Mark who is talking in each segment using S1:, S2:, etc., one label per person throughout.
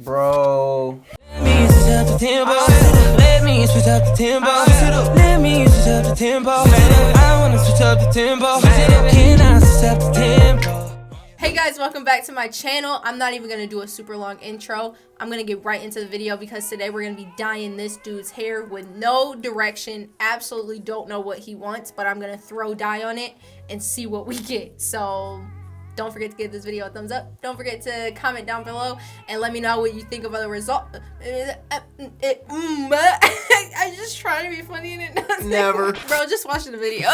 S1: Bro.
S2: Let me switch up the tempo. Let me switch up the tempo. Let me switch up the tempo. I wanna switch up the tempo. Can I switch up the tempo?
S3: Hey guys, welcome back to my channel. I'm not even gonna do a super long intro. I'm gonna get right into the video because today we're gonna be dyeing this dude's hair with no direction. Absolutely don't know what he wants, but I'm gonna throw dye on it and see what we get. So don't forget to give this video a thumbs up. Don't forget to comment down below and let me know what you think about the result. I'm just trying to be funny and it doesn't.
S1: Never.
S3: Bro, just watch the video.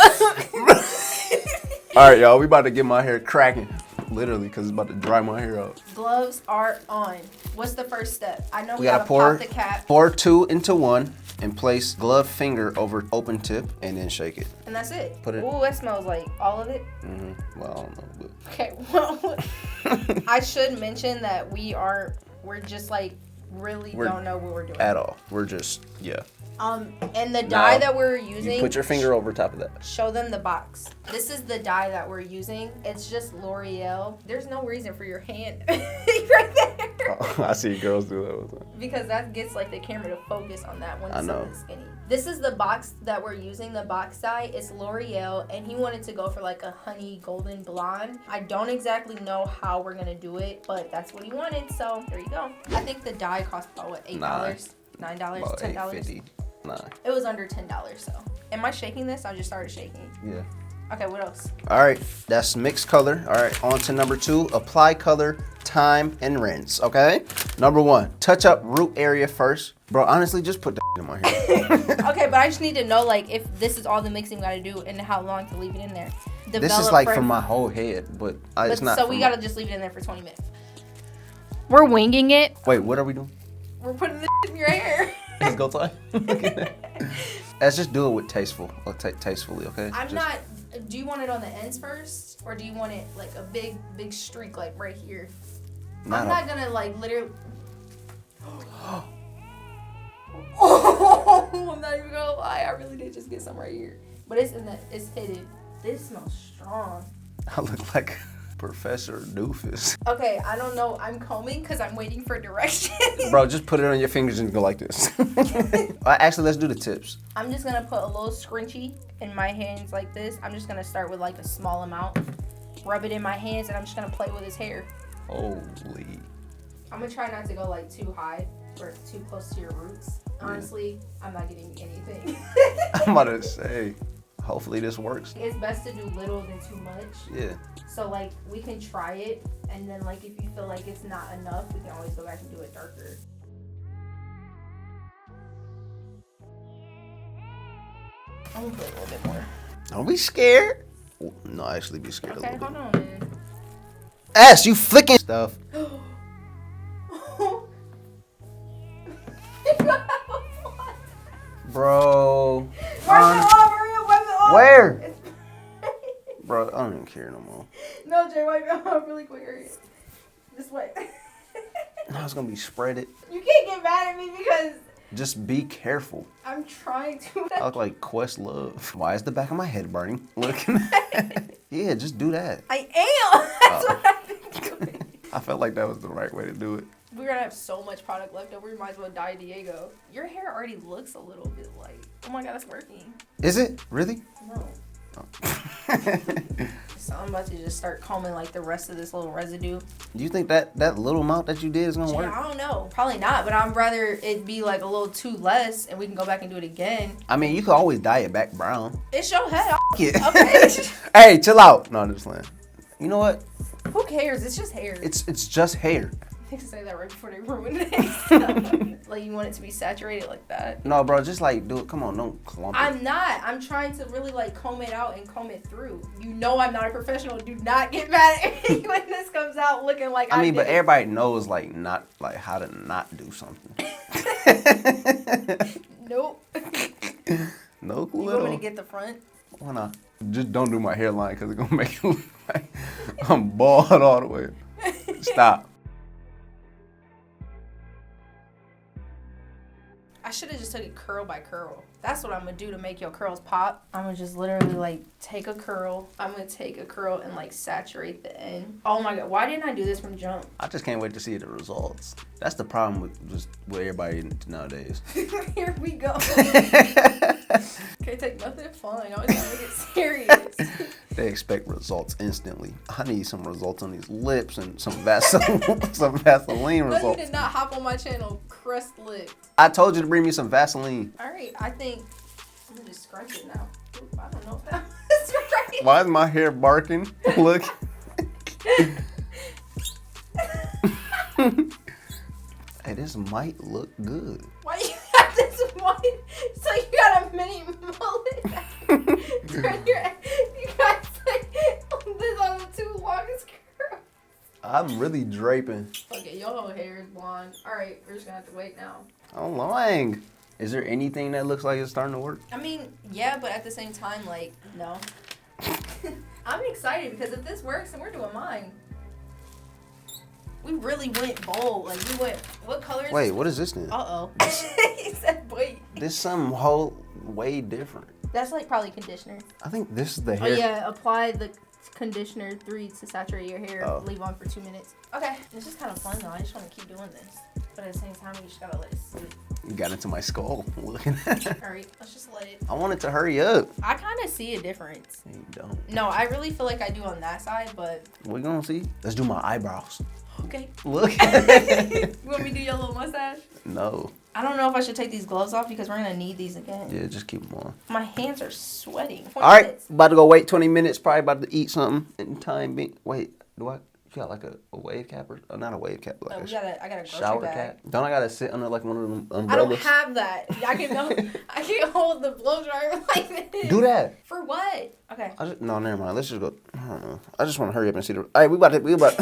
S1: All right, y'all. We about to get my hair cracking. Literally, because it's about to dry my hair out.
S3: Gloves are on. What's the first step? I know we
S1: gotta
S3: gotta pop the cap.
S1: Pour 2 into 1 and place glove finger over open tip and then shake it.
S3: And that's it.
S1: Put it.
S3: Ooh, that smells like all of it.
S1: Well, I don't know. But...
S3: Okay, well, I should mention that we're just like really don't know what we're doing.
S1: At all. We're just, yeah.
S3: And the dye that we're using.
S1: You put your finger over top of that.
S3: Show them the box. This is the dye that we're using. It's just L'Oreal. There's no reason for your hand right there.
S1: Oh, I see girls do that all the time.
S3: Because that gets like the camera to focus on that one.
S1: I know.
S3: Skinny. This is the box that we're using, the box dye. It's L'Oreal, and he wanted to go for like a honey golden blonde. I don't exactly know how we're gonna do it, but that's what he wanted, so there you go. I think the dye cost about what, $8? $9? $10?
S1: $8.50. Nah.
S3: It was under $10, so. Am I shaking this? I just started shaking.
S1: Yeah.
S3: Okay, what else?
S1: All right, that's mixed color. All right, on to number 2, apply color, time, and rinse, okay? Number 1, touch up root area first. Bro, honestly, just put that in my hair.
S3: Okay, but I just need to know, like, if this is all the mixing we gotta do and how long to leave it in there.
S1: This is like for my whole head, but it's not.
S3: So we gotta just leave it in there for 20 minutes. We're winging it.
S1: Wait, what are we doing?
S3: We're putting this in your hair.
S1: Let's go time. Let's just do it with tastefully, okay?
S3: Do you want it on the ends first, or do you want it like a big streak like right here? I'm not gonna like literally. Oh, I'm not even gonna lie. I really did just get some right here, but it's hidden. This smells strong. I
S1: look like Professor Doofus.
S3: Okay, I don't know. I'm combing because I'm waiting for directions.
S1: Bro, just put it on your fingers and go like this. Actually, let's do the tips.
S3: I'm just gonna put a little scrunchie in my hands like this. I'm just gonna start with like a small amount. Rub it in my hands, and I'm just gonna play with his hair.
S1: Holy.
S3: I'm gonna try not to go like too high or too close to your roots. Honestly, I'm not getting anything.
S1: I'm about to say, hopefully this works.
S3: It's best to do little than too much.
S1: Yeah.
S3: So like we can try it, and then like if you feel like it's not enough, we can always go back and do it darker. I'm gonna put a little bit more.
S1: Don't be scared. No, actually be scared a little bit.
S3: Okay, hold on, man.
S1: Ass, you flicking stuff. Bro.
S3: Wipe it off.
S1: Where? Bro, I don't even care no more.
S3: No, Jay, wipe it off really quick. Hurry. This way.
S1: No, it's gonna be spread it.
S3: You can't get mad at me because...
S1: Just be careful.
S3: I'm trying to.
S1: I look like Questlove. Why is the back of my head burning? Looking. Yeah, just do that.
S3: I am. That's what I've been doing.
S1: I felt like that was the right way to do it.
S3: We're gonna have so much product left over. We might as well dye Diego. Your hair already looks a little bit like. Oh my god, it's working.
S1: Is it really?
S3: No. So I'm about to just start combing like the rest of this little residue.
S1: Do you think that little amount that you did is gonna work?
S3: I don't know. Probably not, but I'd rather it be like a little too less and we can go back and do it again.
S1: I mean, you could always dye it back brown.
S3: It's your head.
S1: Yeah.
S3: Okay.
S1: Hey, chill out. No, I'm just playing. You know what?
S3: Who cares? It's just hair.
S1: It's just hair.
S3: They can say that right before they ruin it. Like you want it to be saturated like that.
S1: No, bro, just like do it. Come on, don't clump it.
S3: I'm not. I'm trying to really like comb it out and comb it through. You know I'm not a professional. Do not get mad at me when this comes out looking like I mean,
S1: but everybody knows like not like how to not do something.
S3: Nope.
S1: No clue.
S3: You want me to get the front?
S1: Why not? Just don't do my hairline because it's gonna make it look like I'm bald all the way. Stop.
S3: I should have just took it curl by curl. That's what I'm gonna do to make your curls pop. I'm gonna just literally like take a curl. I'm gonna take a curl and like saturate the end. Oh my god, why didn't I do this from jump?
S1: I just can't wait to see the results. That's the problem with everybody nowadays.
S3: Here we go. Can't take nothing fun. I always gotta make it serious.
S1: They expect results instantly. I need some results on these lips and some Vaseline, some Vaseline
S3: No,
S1: results.
S3: you did not hop on my channel, crust lip.
S1: I told you to bring me some Vaseline.
S3: All right, I think I'm gonna just scrunch it now. Oop, I don't know if that was right.
S1: Why is my hair barking? Look. Hey, this might look good.
S3: Why you got this one? It's like you got a mini mullet. Turn your, you got like this on the two longest curls.
S1: I'm really draping.
S3: Okay, your whole hair is blonde. All right, we're just gonna have to wait now.
S1: I'm lying. Is there anything that looks like it's starting to work?
S3: I mean, yeah, but at the same time, like, no. I'm excited because if this works, then we're doing mine. We really went bold. Like, we went, what color is
S1: Wait,
S3: this?
S1: what is this then?
S3: Uh-oh. He said, wait.
S1: This is something whole way different.
S3: That's like probably conditioner.
S1: I think this is the
S3: Oh,
S1: hair.
S3: yeah, apply the conditioner 3 to saturate your hair.
S1: Oh.
S3: Leave on for 2 minutes. Okay, it's just kind of fun, though. I just want to keep doing this. But at the same time, you just gotta let it sit.
S1: You got into my skull.
S3: All right, let's just let it.
S1: I want it to hurry up.
S3: I kind of see a difference.
S1: You don't.
S3: No, I really feel like I do on that side, but
S1: We're gonna see. Let's do my eyebrows.
S3: okay.
S1: Look.
S3: You want me to do your little mustache?
S1: No.
S3: I don't know if I should take these gloves off because we're gonna need these again.
S1: Yeah, just keep them on.
S3: My hands are sweating. 20
S1: All right,
S3: minutes.
S1: about to go wait 20 minutes. Probably about to eat something. In time being. Wait, do I? You got like a wave cap or not a wave cap? Like
S3: Oh, I got a grocery
S1: shower
S3: bag.
S1: cap. Don't I gotta sit under like one of them
S3: I don't
S1: umbrellas?
S3: have that. I can't hold the blow dryer like this.
S1: Do that.
S3: For what? Okay.
S1: No, never mind. Let's just go. I don't know. I just want to hurry up and see the. All right, we about.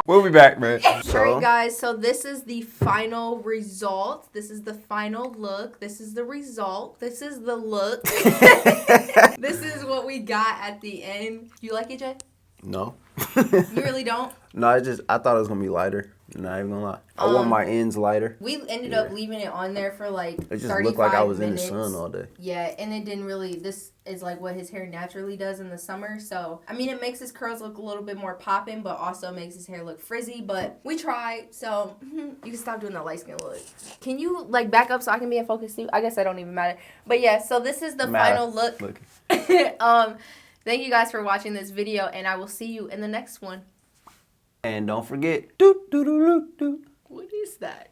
S1: We'll be back, man.
S3: Alright guys, so this is the final result. This is the final look. This is the result. This is the look. This is what we got at the end. You like it, Jay?
S1: No.
S3: You really don't?
S1: No, I thought it was gonna be lighter. Not even gonna lie. I want my ends lighter.
S3: We ended up leaving it on there for like
S1: It just
S3: 35
S1: looked like I was
S3: minutes.
S1: in the sun all day.
S3: Yeah, and it didn't really, this is like what his hair naturally does in the summer. So, I mean, it makes his curls look a little bit more popping, but also makes his hair look frizzy. But we tried, so you can stop doing that light skin look. Can you like back up so I can be in focus too? I guess that don't even matter. But yeah, so this is the final look. Thank you guys for watching this video, and I will see you in the next one.
S1: And don't forget, doo doo doo doo doo.
S3: What is that?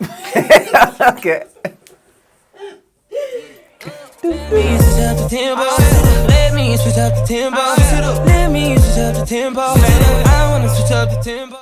S1: Okay.
S2: Let me switch up the tempo. Let me switch up the tempo. Let me switch up the tempo. I wanna switch up the tempo.